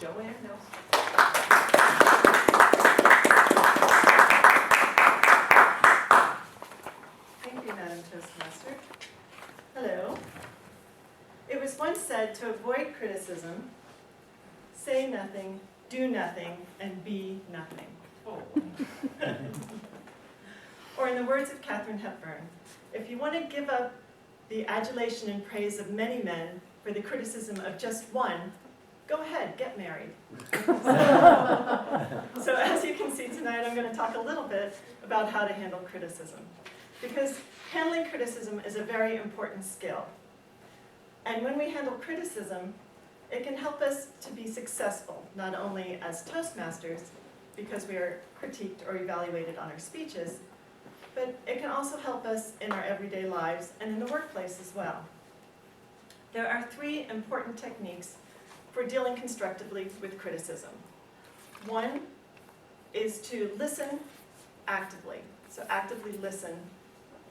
Joanne Nelson. Thank you, Madam Toastmaster. Hello. It was once said to avoid criticism, say nothing, do nothing, and be nothing. Oh. Or in the words of Katharine Hepburn, if you want to give up the adulation and praise of many men for the criticism of just one, go ahead, get married. So as you can see tonight, I'm going to talk a little bit about how to handle criticism. Because handling criticism is a very important skill. And when we handle criticism, it can help us to be successful, not only as Toastmasters, because we are critiqued or evaluated on our speeches, but it can also help us in our everyday lives and in the workplace as well. There are 3 important techniques for dealing constructively with criticism. One is to listen actively, so actively listen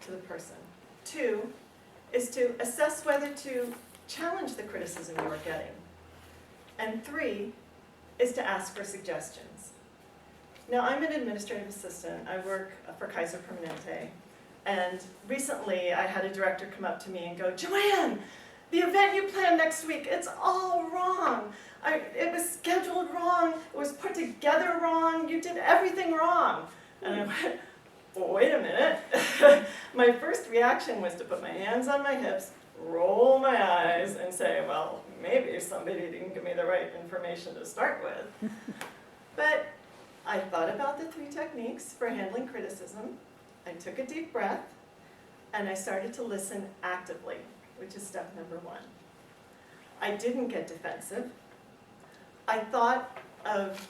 to the person. 2 is to assess whether to challenge the criticism you are getting. And 3 is to ask for suggestions. Now, I'm an administrative assistant. I work for Kaiser Permanente. And recently, I had a director come up to me and go, Joanne, the event you planned next week, it's all wrong. It was scheduled wrong. It was put together wrong. You did everything wrong. And I went, well, wait a minute. My first reaction was to put my hands on my hips, roll my eyes, and say, well, maybe somebody didn't give me the right information to start with. But I thought about the 3 techniques for handling criticism. I took a deep breath, and I started to listen actively, which is step number 1. I didn't get defensive. I thought of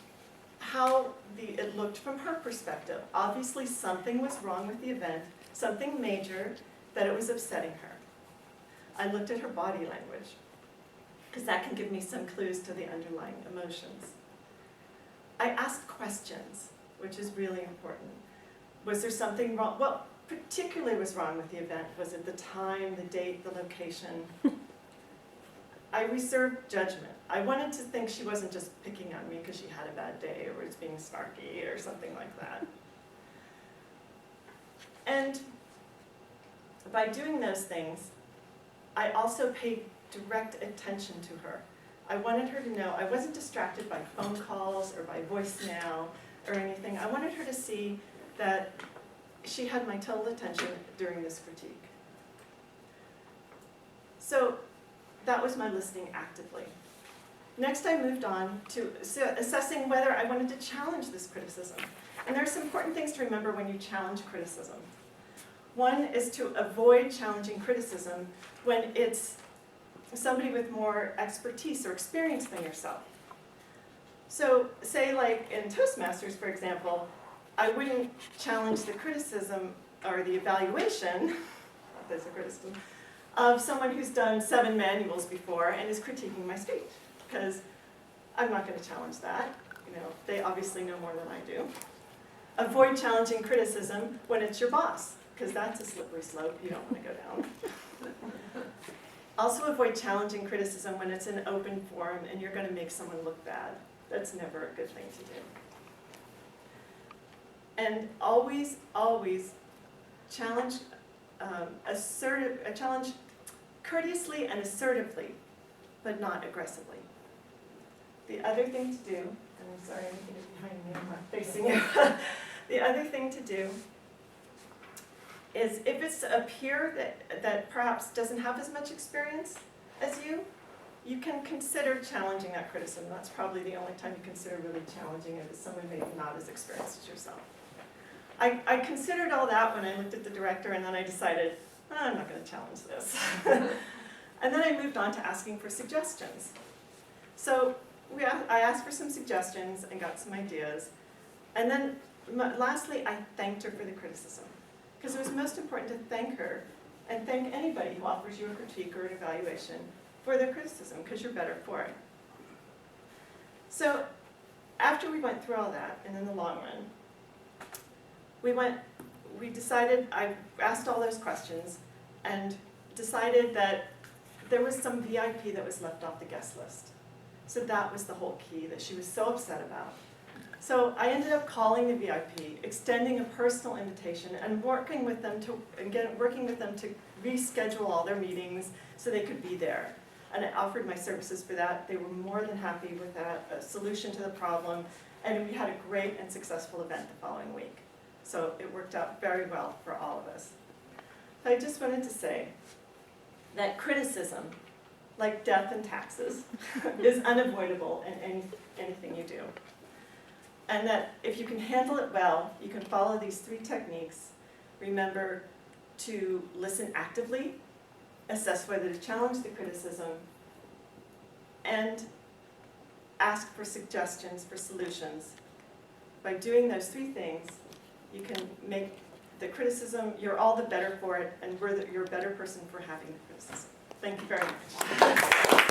how it looked from her perspective. Obviously, something was wrong with the event, something major, that it was upsetting her. I looked at her body language, because that can give me some clues to the underlying emotions. I asked questions, which is really important. Was there something wrong? What particularly was wrong with the event? Was it the time, the date, the location? I reserved judgment. I wanted to think she wasn't just picking on me because she had a bad day or was being snarky or something like that. And by doing those things, I also paid direct attention to her. I wanted her to know I wasn't distracted by phone calls or by voicemail or anything. I wanted her to see that she had my total attention during this critique. So that was my listening actively. Next, I moved on to assessing whether I wanted to challenge this criticism. And there are some important things to remember when you challenge criticism. One is to avoid challenging criticism when it's somebody with more expertise or experience than yourself. So say like in Toastmasters, for example, I wouldn't challenge the criticism or the evaluation, there's a criticism, of someone who's done 7 manuals before and is critiquing my speech, because I'm not going to challenge that. You know, they obviously know more than I do. Avoid challenging criticism when it's your boss, because that's a slippery slope you don't want to go down. Also avoid challenging criticism when it's an open forum and you're going to make someone look bad. That's never a good thing to do. And always, always challenge challenge courteously and assertively, but not aggressively. The other thing to do, and I'm sorry, I'm looking behind me, I'm not facing you. The other thing to do is if it's a peer that perhaps doesn't have as much experience as you can consider challenging that criticism. That's probably the only time you consider really challenging it, is someone maybe not as experienced as yourself. I considered all that when I looked at the director, and then I decided, I'm not going to challenge this. And then I moved on to asking for suggestions. So I asked for some suggestions and got some ideas. And then lastly, I thanked her for the criticism. Because it was most important to thank her and thank anybody who offers you a critique or an evaluation for their criticism, because you're better for it. So after we went through all that, and in the long run, we decided, I asked all those questions and decided that there was some VIP that was left off the guest list. So that was the whole key that she was so upset about. So I ended up calling the VIP, extending a personal invitation, and working with them to reschedule all their meetings so they could be there. And I offered my services for that. They were more than happy with that, a solution to the problem, and we had a great and successful event the following week. So it worked out very well for all of us. So I just wanted to say that criticism, like death and taxes, is unavoidable in anything you do. And that if you can handle it well, you can follow these 3 techniques. Remember to listen actively, assess whether to challenge the criticism, and ask for suggestions for solutions. By doing those 3 things, you can make the criticism, you're all the better for it, and you're a better person for having the criticism. Thank you very much.